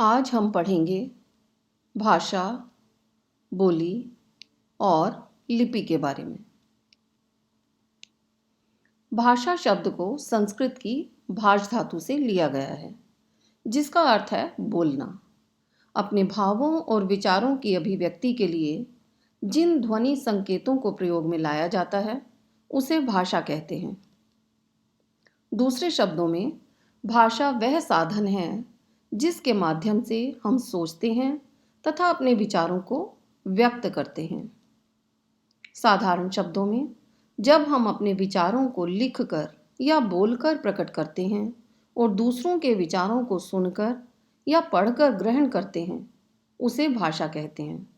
आज हम पढ़ेंगे भाषा, बोली और लिपि के बारे में। भाषा शब्द को संस्कृत की भाष धातु से लिया गया है, जिसका अर्थ है बोलना। अपने भावों और विचारों की अभिव्यक्ति के लिए जिन ध्वनि संकेतों को प्रयोग में लाया जाता है, उसे भाषा कहते हैं। दूसरे शब्दों में, भाषा वह साधन है जिसके माध्यम से हम सोचते हैं तथा अपने विचारों को व्यक्त करते हैं। साधारण शब्दों में, जब हम अपने विचारों को लिखकर या बोलकर प्रकट करते हैं और दूसरों के विचारों को सुनकर या पढ़कर ग्रहण करते हैं, उसे भाषा कहते हैं।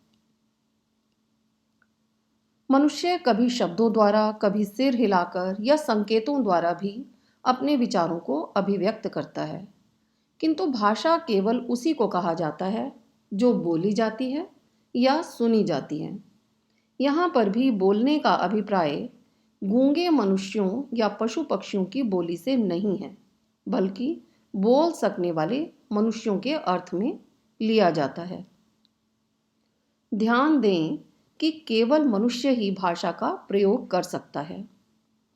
मनुष्य कभी शब्दों द्वारा, कभी सिर हिलाकर या संकेतों द्वारा भी अपने विचारों को अभिव्यक्त करता है, किंतु भाषा केवल उसी को कहा जाता है जो बोली जाती है या सुनी जाती है। यहाँ पर भी बोलने का अभिप्राय गूंगे मनुष्यों या पशु पक्षियों की बोली से नहीं है, बल्कि बोल सकने वाले मनुष्यों के अर्थ में लिया जाता है। ध्यान दें कि केवल मनुष्य ही भाषा का प्रयोग कर सकता है।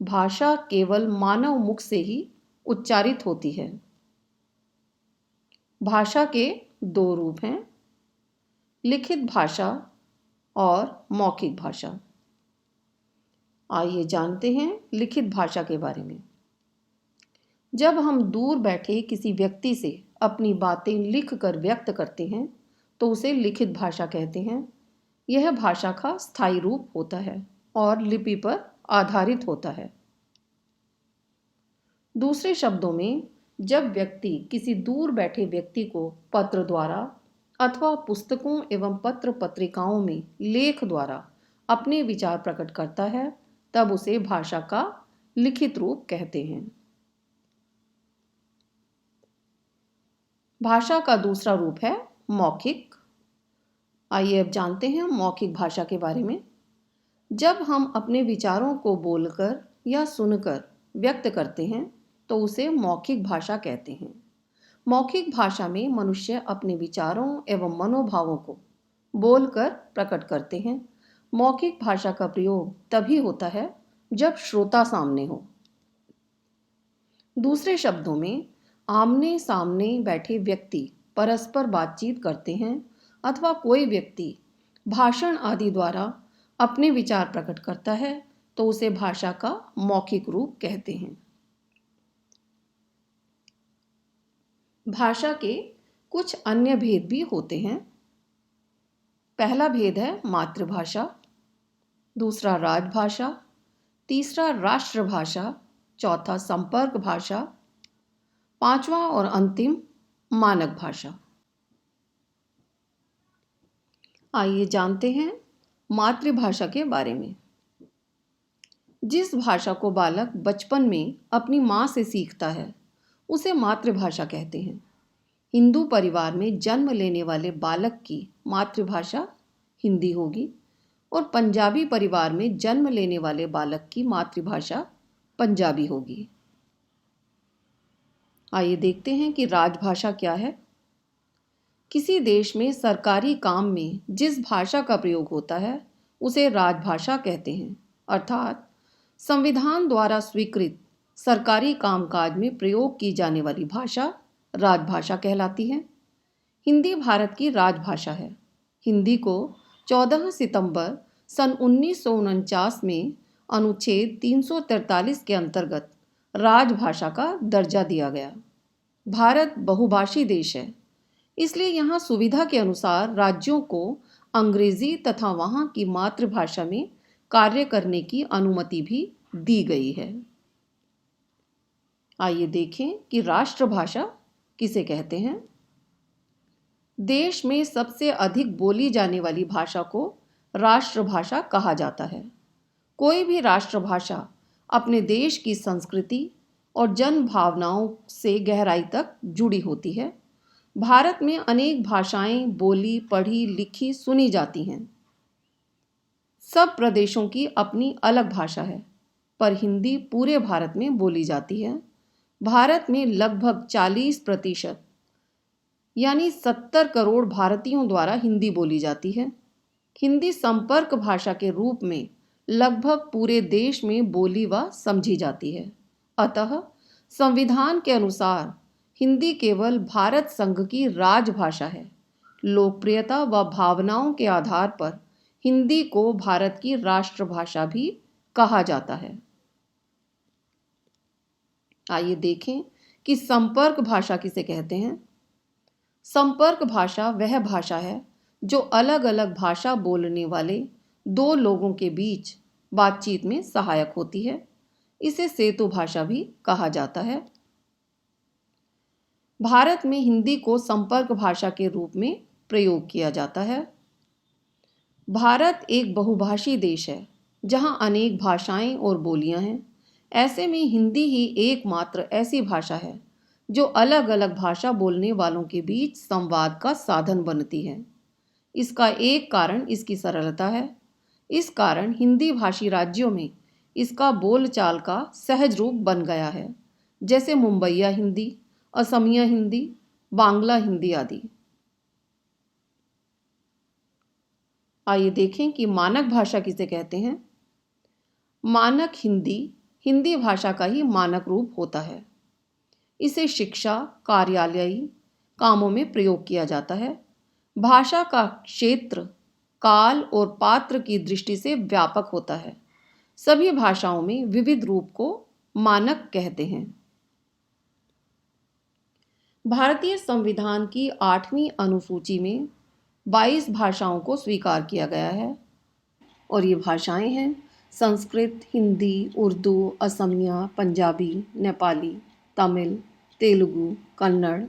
भाषा केवल मानव मुख से ही उच्चारित होती है। भाषा के दो रूप हैं, लिखित भाषा और मौखिक भाषा। आइए जानते हैं लिखित भाषा के बारे में। जब हम दूर बैठे किसी व्यक्ति से अपनी बातें लिखकर व्यक्त करते हैं, तो उसे लिखित भाषा कहते हैं। यह भाषा का स्थायी रूप होता है और लिपि पर आधारित होता है। दूसरे शब्दों में, जब व्यक्ति किसी दूर बैठे व्यक्ति को पत्र द्वारा अथवा पुस्तकों एवं पत्र पत्रिकाओं में लेख द्वारा अपने विचार प्रकट करता है, तब उसे भाषा का लिखित रूप कहते हैं। भाषा का दूसरा रूप है मौखिक। आइए अब जानते हैं मौखिक भाषा के बारे में। जब हम अपने विचारों को बोलकर या सुनकर व्यक्त करते हैं, तो उसे मौखिक भाषा कहते हैं। मौखिक भाषा में मनुष्य अपने विचारों एवं मनोभावों को बोलकर प्रकट करते हैं। मौखिक भाषा का प्रयोग तभी होता है जब श्रोता सामने हो। दूसरे शब्दों में, आमने सामने बैठे व्यक्ति परस्पर बातचीत करते हैं अथवा कोई व्यक्ति भाषण आदि द्वारा अपने विचार प्रकट करता है, तो उसे भाषा का मौखिक रूप कहते हैं। भाषा के कुछ अन्य भेद भी होते हैं। पहला भेद है मातृभाषा, दूसरा राजभाषा, तीसरा राष्ट्रभाषा, चौथा संपर्क भाषा, पांचवा और अंतिम मानक भाषा। आइए जानते हैं मातृभाषा के बारे में। जिस भाषा को बालक बचपन में अपनी माँ से सीखता है, उसे मातृभाषा कहते हैं। हिंदू परिवार में जन्म लेने वाले बालक की मातृभाषा हिंदी होगी और पंजाबी परिवार में जन्म लेने वाले बालक की मातृभाषा पंजाबी होगी। आइए देखते हैं कि राजभाषा क्या है। किसी देश में सरकारी काम में जिस भाषा का प्रयोग होता है, उसे राजभाषा कहते हैं, अर्थात संविधान द्वारा स्वीकृत सरकारी कामकाज में प्रयोग की जाने वाली भाषा राजभाषा कहलाती है। हिंदी भारत की राजभाषा है। हिंदी को 14 सितंबर सन 1949 में अनुच्छेद 343 के अंतर्गत राजभाषा का दर्जा दिया गया। भारत बहुभाषी देश है, इसलिए यहाँ सुविधा के अनुसार राज्यों को अंग्रेजी तथा वहाँ की मातृभाषा में कार्य करने की अनुमति भी दी गई है। आइए देखें कि राष्ट्रभाषा किसे कहते हैं। देश में सबसे अधिक बोली जाने वाली भाषा को राष्ट्रभाषा कहा जाता है। कोई भी राष्ट्रभाषा अपने देश की संस्कृति और जन भावनाओं से गहराई तक जुड़ी होती है। भारत में अनेक भाषाएं बोली, पढ़ी, लिखी, सुनी जाती हैं। सब प्रदेशों की अपनी अलग भाषा है, पर हिंदी पूरे भारत में बोली जाती है। भारत में लगभग 40% यानी 70 करोड़ भारतीयों द्वारा हिंदी बोली जाती है। हिंदी संपर्क भाषा के रूप में लगभग पूरे देश में बोली व समझी जाती है। अतः संविधान के अनुसार हिंदी केवल भारत संघ की राजभाषा है। लोकप्रियता व भावनाओं के आधार पर हिंदी को भारत की राष्ट्रभाषा भी कहा जाता है। आइए देखें कि संपर्क भाषा किसे कहते हैं। संपर्क भाषा वह भाषा है जो अलग अलग भाषा बोलने वाले दो लोगों के बीच बातचीत में सहायक होती है। इसे सेतु भाषा भी कहा जाता है। भारत में हिंदी को संपर्क भाषा के रूप में प्रयोग किया जाता है। भारत एक बहुभाषी देश है जहां अनेक भाषाएं और बोलियां हैं। ऐसे में हिंदी ही एकमात्र ऐसी भाषा है जो अलग अलग भाषा बोलने वालों के बीच संवाद का साधन बनती है। इसका एक कारण इसकी सरलता है। इस कारण हिंदी भाषी राज्यों में इसका बोलचाल का सहज रूप बन गया है, जैसे मुंबईया हिंदी, असमिया हिंदी, बांग्ला हिंदी आदि। आइए देखें कि मानक भाषा किसे कहते हैं। मानक हिंदी हिंदी भाषा का ही मानक रूप होता है। इसे शिक्षा, कार्यालयी कामों में प्रयोग किया जाता है। भाषा का क्षेत्र काल और पात्र की दृष्टि से व्यापक होता है। सभी भाषाओं में विविध रूप को मानक कहते हैं। भारतीय संविधान की 8वीं अनुसूची में 22 भाषाओं को स्वीकार किया गया है और ये भाषाएं हैं संस्कृत, हिंदी, उर्दू, असमिया, पंजाबी, नेपाली, तमिल, तेलुगु, कन्नड़,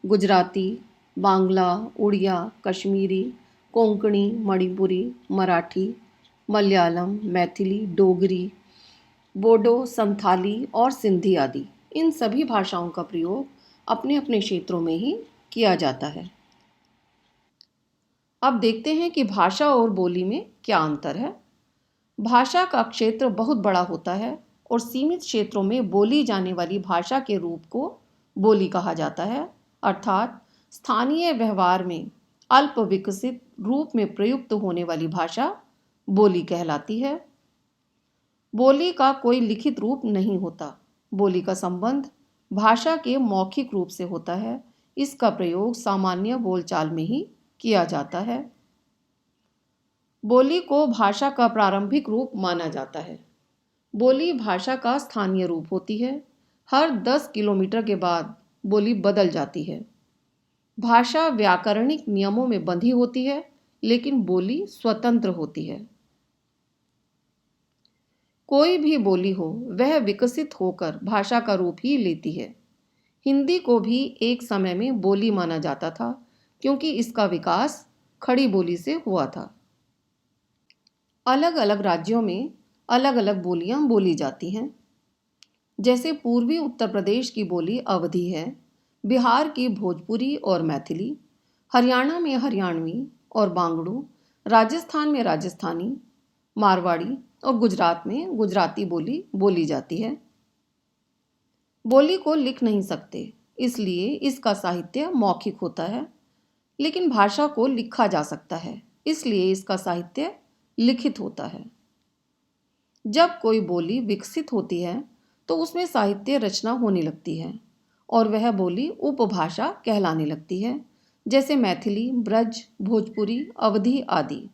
गुजराती, बांग्ला, उड़िया, कश्मीरी, कोंकणी, मणिपुरी, मराठी, मलयालम, मैथिली, डोगरी, बोडो, संथाली और सिंधी आदि। इन सभी भाषाओं का प्रयोग अपने अपने क्षेत्रों में ही किया जाता है। अब देखते हैं कि भाषा और बोली में क्या अंतर है। भाषा का क्षेत्र बहुत बड़ा होता है और सीमित क्षेत्रों में बोली जाने वाली भाषा के रूप को बोली कहा जाता है, अर्थात स्थानीय व्यवहार में अल्प विकसित रूप में प्रयुक्त होने वाली भाषा बोली कहलाती है। बोली का कोई लिखित रूप नहीं होता। बोली का संबंध भाषा के मौखिक रूप से होता है। इसका प्रयोग सामान्य बोलचाल में ही किया जाता है। बोली को भाषा का प्रारंभिक रूप माना जाता है। बोली भाषा का स्थानीय रूप होती है। हर 10 किलोमीटर के बाद बोली बदल जाती है। भाषा व्याकरणिक नियमों में बंधी होती है, लेकिन बोली स्वतंत्र होती है। कोई भी बोली हो वह विकसित होकर भाषा का रूप ही लेती है। हिंदी को भी एक समय में बोली माना जाता था, क्योंकि इसका विकास खड़ी बोली से हुआ था। अलग अलग राज्यों में अलग अलग बोलियां बोली जाती हैं। जैसे पूर्वी उत्तर प्रदेश की बोली अवधी है, बिहार की भोजपुरी और मैथिली, हरियाणा में हरियाणवी और बांगड़ू, राजस्थान में राजस्थानी, मारवाड़ी और गुजरात में गुजराती बोली बोली जाती है। बोली को लिख नहीं सकते, इसलिए इसका साहित्य मौखिक होता है, लेकिन भाषा को लिखा जा सकता है, इसलिए इसका साहित्य लिखित होता है। जब कोई बोली विकसित होती है तो उसमें साहित्य रचना होने लगती है और वह बोली उपभाषा कहलाने लगती है, जैसे मैथिली, ब्रज, भोजपुरी, अवधी आदि।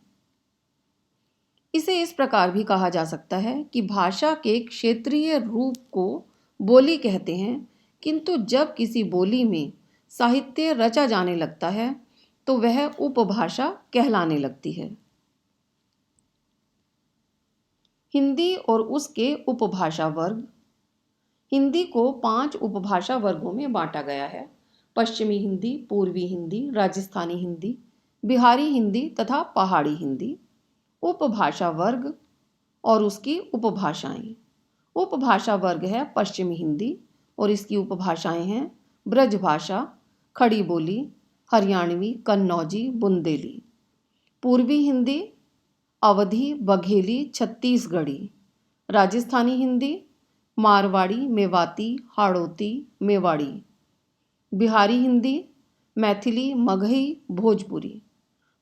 इसे इस प्रकार भी कहा जा सकता है कि भाषा के क्षेत्रीय रूप को बोली कहते हैं, किंतु जब किसी बोली में साहित्य रचा जाने लगता है तो वह उपभाषा कहलाने लगती है। हिंदी और उसके उपभाषा वर्ग। हिंदी को 5 उपभाषा वर्गों में बांटा गया है। पश्चिमी हिंदी, पूर्वी हिंदी, राजस्थानी हिंदी, बिहारी हिंदी तथा पहाड़ी हिंदी। उपभाषा वर्ग और उसकी उपभाषाएं। उपभाषा वर्ग है पश्चिमी हिंदी और इसकी उपभाषाएं हैं ब्रज भाषा, खड़ी बोली, हरियाणवी, कन्नौजी, बुंदेली। पूर्वी हिंदी अवधी, बघेली, छत्तीसगढ़ी। राजस्थानी हिंदी मारवाड़ी, मेवाती, हाड़ौती, मेवाड़ी। बिहारी हिंदी मैथिली, मगही, भोजपुरी।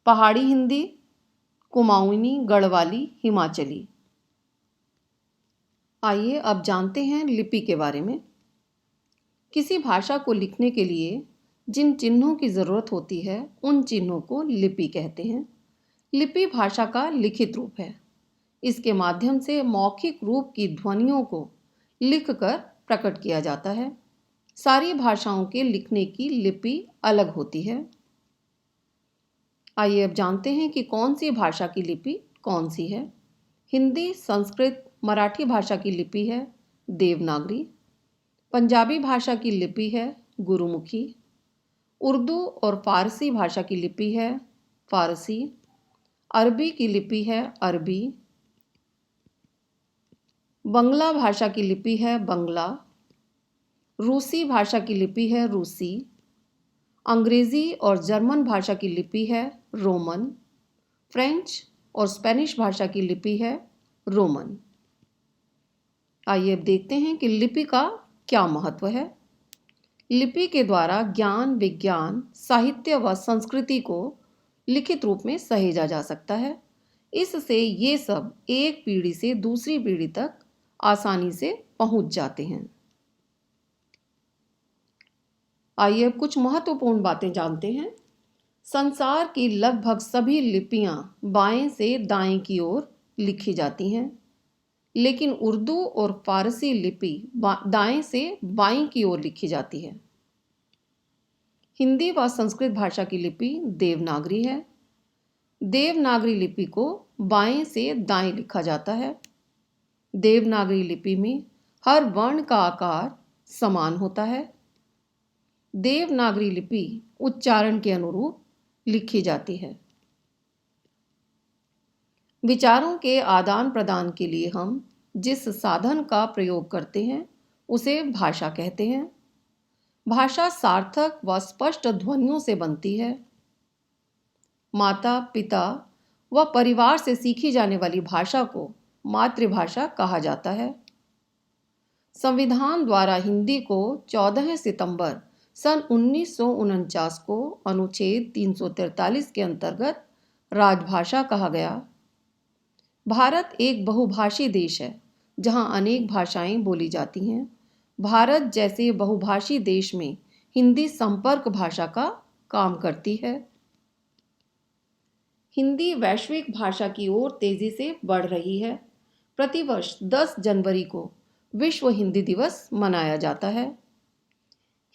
पहाड़ी हिंदी, कुमाऊनी, गढ़वाली, हिमाचली। आइए अब जानते हैं लिपि के बारे में। किसी भाषा को लिखने के लिए जिन चिन्हों की ज़रूरत होती है उन चिन्हों को लिपि कहते हैं। लिपि भाषा का लिखित रूप है। इसके माध्यम से मौखिक रूप की ध्वनियों को लिखकर प्रकट किया जाता है। सारी भाषाओं के लिखने की लिपि अलग होती है। आइए अब जानते हैं कि कौन सी भाषा की लिपि कौन सी है। हिंदी, संस्कृत, मराठी भाषा की लिपि है देवनागरी। पंजाबी भाषा की लिपि है गुरुमुखी। उर्दू और फारसी भाषा की लिपि है फारसी। अरबी की लिपि है अरबी। बंगला भाषा की लिपि है बंगला। रूसी भाषा की लिपि है रूसी। अंग्रेज़ी और जर्मन भाषा की लिपि है रोमन। फ्रेंच और स्पेनिश भाषा की लिपि है रोमन। आइए अब देखते हैं कि लिपि का क्या महत्व है। लिपि के द्वारा ज्ञान, विज्ञान, साहित्य व संस्कृति को लिखित रूप में सहेजा जा सकता है। इससे ये सब एक पीढ़ी से दूसरी पीढ़ी तक आसानी से पहुंच जाते हैं। आइए अब कुछ महत्वपूर्ण बातें जानते हैं। संसार की लगभग सभी लिपियां बाएं से दाएं की ओर लिखी जाती हैं, लेकिन उर्दू और फारसी लिपि दाएं से बाईं की ओर लिखी जाती है। हिंदी व संस्कृत भाषा की लिपि देवनागरी है। देवनागरी लिपि को बाएं से दाएं लिखा जाता है। देवनागरी लिपि में हर वर्ण का आकार समान होता है। देवनागरी लिपि उच्चारण के अनुरूप लिखी जाती है। विचारों के आदान प्रदान के लिए हम जिस साधन का प्रयोग करते हैं उसे भाषा कहते हैं। भाषा सार्थक व स्पष्ट ध्वनियों से बनती है। माता, पिता व परिवार से सीखी जाने वाली भाषा को मातृभाषा कहा जाता है। संविधान द्वारा हिंदी को 14 सितंबर सन 1949 को अनुच्छेद 343 के अंतर्गत राजभाषा कहा गया। भारत एक बहुभाषी देश है जहां अनेक भाषाएं बोली जाती हैं। भारत जैसे बहुभाषी देश में हिंदी संपर्क भाषा का काम करती है। हिंदी वैश्विक भाषा की ओर तेजी से बढ़ रही है। प्रतिवर्ष 10 जनवरी को विश्व हिंदी दिवस मनाया जाता है।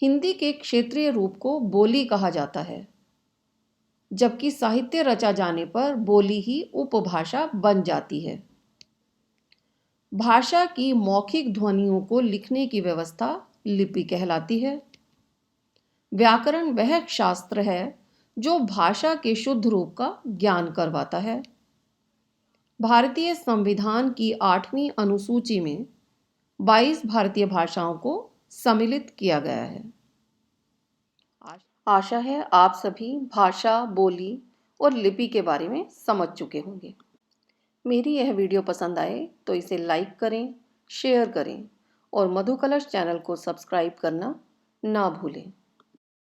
हिंदी के क्षेत्रीय रूप को बोली कहा जाता है, जबकि साहित्य रचा जाने पर बोली ही उपभाषा बन जाती है। भाषा की मौखिक ध्वनियों को लिखने की व्यवस्था लिपि कहलाती है। व्याकरण वह शास्त्र है जो भाषा के शुद्ध रूप का ज्ञान करवाता है। भारतीय संविधान की 8वीं अनुसूची में 22 भारतीय भाषाओं को सम्मिलित किया गया है। आशा है आप सभी भाषा, बोली और लिपि के बारे में समझ चुके होंगे। मेरी यह वीडियो पसंद आए तो इसे लाइक करें, शेयर करें और मधु कलश चैनल को सब्सक्राइब करना ना भूलें।